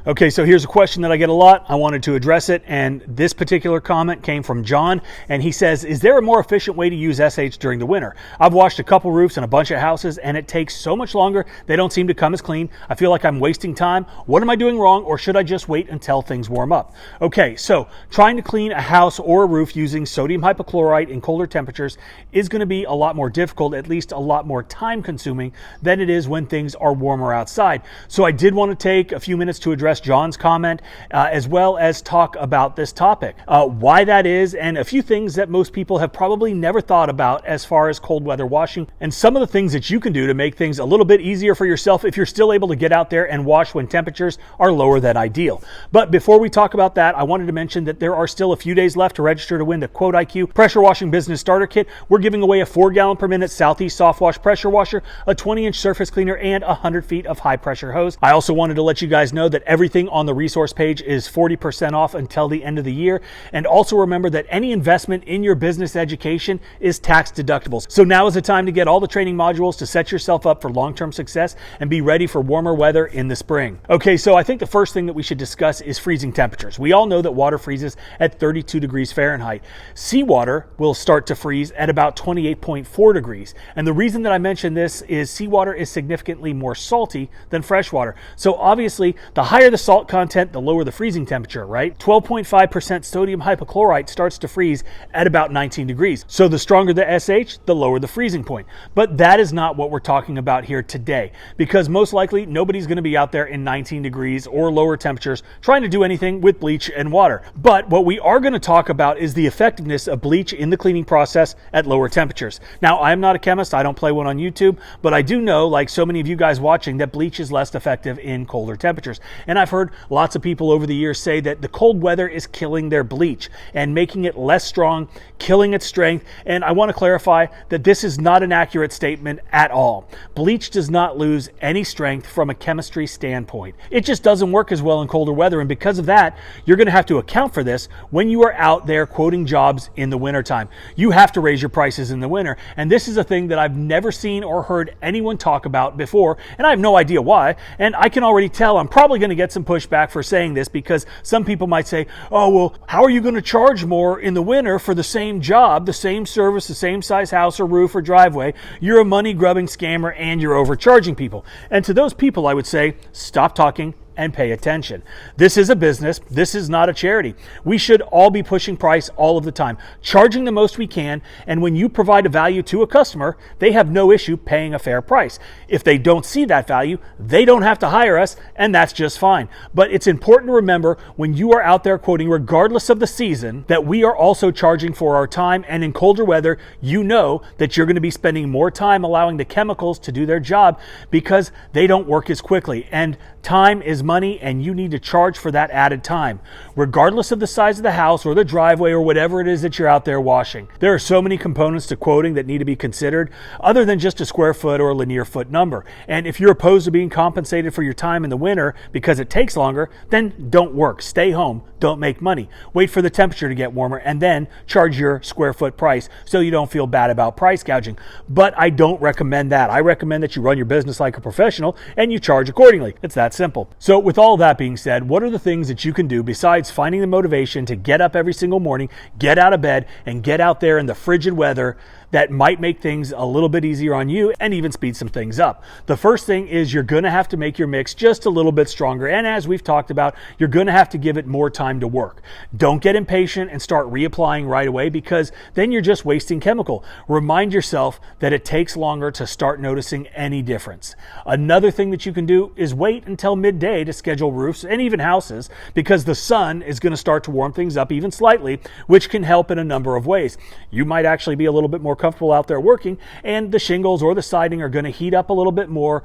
Okay, so here's a question that I get a lot. I wanted to address it, and this particular comment came from John, and he says, is there a more efficient way to use SH during the winter? I've washed a couple roofs and a bunch of houses, and it takes so much longer. They don't seem to come as clean. I feel like I'm wasting time. What am I doing wrong, or should I just wait until things warm up? Okay, so trying to clean a house or a roof using sodium hypochlorite in colder temperatures is going to be a lot more difficult, at least a lot more time consuming than it is when things are warmer outside. So I did want to take a few minutes to address John's comment, as well as talk about this topic, why that is, and a few things that most people have probably never thought about as far as cold weather washing, and some of the things that you can do to make things a little bit easier for yourself if you're still able to get out there and wash when temperatures are lower than ideal. But before we talk about that, I wanted to mention that there are still a few days left to register to win the 𝗤𝘂𝗁𝗤 Pressure Washing Business Starter Kit. We're giving away a 4-gallon per minute Southeast Soft Wash Pressure Washer, a 20-inch surface cleaner, and 100 feet of high pressure hose. I also wanted to let you guys know that everything on the resource page is 40% off until the end of the year. And also remember that any investment in your business education is tax deductible. So now is the time to get all the training modules to set yourself up for long-term success and be ready for warmer weather in the spring. Okay, so I think the first thing that we should discuss is freezing temperatures. We all know that water freezes at 32 degrees Fahrenheit. Seawater will start to freeze at about 28.4 degrees. And the reason that I mention this is seawater is significantly more salty than freshwater. So obviously, the higher the salt content, the lower the freezing temperature, right? 12.5% sodium hypochlorite starts to freeze at about 19 degrees. So the stronger the SH, the lower the freezing point. But that is not what we're talking about here today, because most likely nobody's going to be out there in 19 degrees or lower temperatures trying to do anything with bleach and water. But what we are going to talk about is the effectiveness of bleach in the cleaning process at lower temperatures. Now, I'm not a chemist. I don't play one on YouTube, but I do know, like so many of you guys watching, that bleach is less effective in colder temperatures. And I've heard lots of people over the years say that the cold weather is killing their bleach and making it less strong, killing its strength. And I want to clarify that this is not an accurate statement at all. Bleach does not lose any strength from a chemistry standpoint. It just doesn't work as well in colder weather. And because of that, you're going to have to account for this when you are out there quoting jobs in the wintertime. You have to raise your prices in the winter. And this is a thing that I've never seen or heard anyone talk about before. And I have no idea why. And I can already tell I'm probably going to get some pushback for saying this, because some people might say, oh, well, how are you going to charge more in the winter for the same job, the same service, the same size house or roof or driveway? You're a money-grubbing scammer and you're overcharging people. And to those people, I would say, stop talking and pay attention. This is a business. This is not a charity. We should all be pushing price all of the time, charging the most we can. And when you provide a value to a customer, they have no issue paying a fair price. If they don't see that value, they don't have to hire us, and that's just fine. But it's important to remember when you are out there quoting, regardless of the season, that we are also charging for our time. And in colder weather, you know that you're going to be spending more time allowing the chemicals to do their job because they don't work as quickly. And time is money, and you need to charge for that added time, regardless of the size of the house or the driveway or whatever it is that you're out there washing. There are so many components to quoting that need to be considered other than just a square foot or a linear foot number. And if you're opposed to being compensated for your time in the winter because it takes longer, then don't work. Stay home. Don't make money. Wait for the temperature to get warmer and then charge your square foot price so you don't feel bad about price gouging. But I don't recommend that. I recommend that you run your business like a professional and you charge accordingly. It's that simple. So with all that being said, what are the things that you can do besides finding the motivation to get up every single morning, get out of bed, and get out there in the frigid weather that might make things a little bit easier on you and even speed some things up? The first thing is you're going to have to make your mix just a little bit stronger. And as we've talked about, you're going to have to give it more time to work. Don't get impatient and start reapplying right away, because then you're just wasting chemical. Remind yourself that it takes longer to start noticing any difference. Another thing that you can do is wait until midday to schedule roofs and even houses, because the sun is going to start to warm things up even slightly, which can help in a number of ways. You might actually be a little bit more comfortable out there working, and the shingles or the siding are going to heat up a little bit more,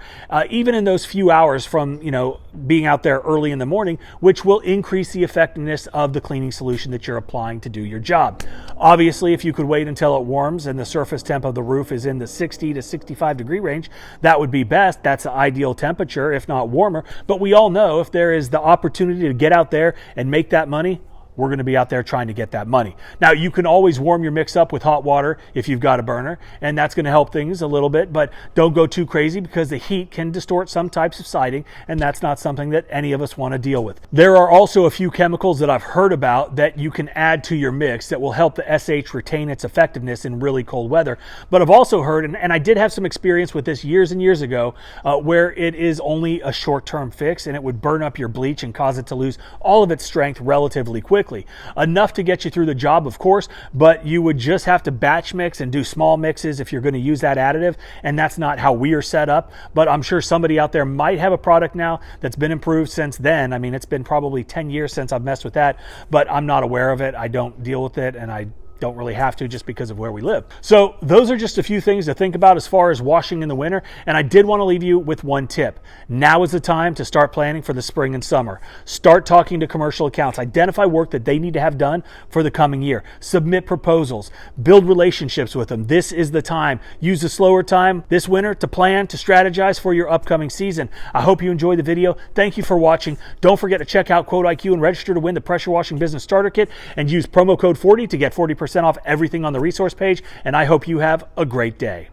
even in those few hours from being out there early in the morning, which will increase the effectiveness of the cleaning solution that you're applying to do your job. Obviously, if you could wait until it warms and the surface temp of the roof is in the 60 to 65 degree range, that would be best. That's the ideal temperature, if not warmer. But we all know if there is the opportunity to get out there and make that money, we're going to be out there trying to get that money. Now, you can always warm your mix up with hot water if you've got a burner, and that's going to help things a little bit, but don't go too crazy because the heat can distort some types of siding, and that's not something that any of us want to deal with. There are also a few chemicals that I've heard about that you can add to your mix that will help the SH retain its effectiveness in really cold weather. But I've also heard, and I did have some experience with this years and years ago, where it is only a short-term fix and it would burn up your bleach and cause it to lose all of its strength relatively quickly. Enough to get you through the job, of course, but you would just have to batch mix and do small mixes if you're going to use that additive, and that's not how we are set up. But I'm sure somebody out there might have a product now that's been improved since then. I mean, it's been probably 10 years since I've messed with that, but I'm not aware of it. I don't deal with it, and I don't really have to just because of where we live. So those are just a few things to think about as far as washing in the winter. And I did want to leave you with one tip. Now is the time to start planning for the spring and summer. Start talking to commercial accounts. Identify work that they need to have done for the coming year. Submit proposals. Build relationships with them. This is the time. Use the slower time this winter to plan, to strategize for your upcoming season. I hope you enjoyed the video. Thank you for watching. Don't forget to check out 𝗤𝘂IQ and register to win the Pressure Washing Business Starter Kit, and use promo code 40 to get 40% off everything on the resource page, and I hope you have a great day.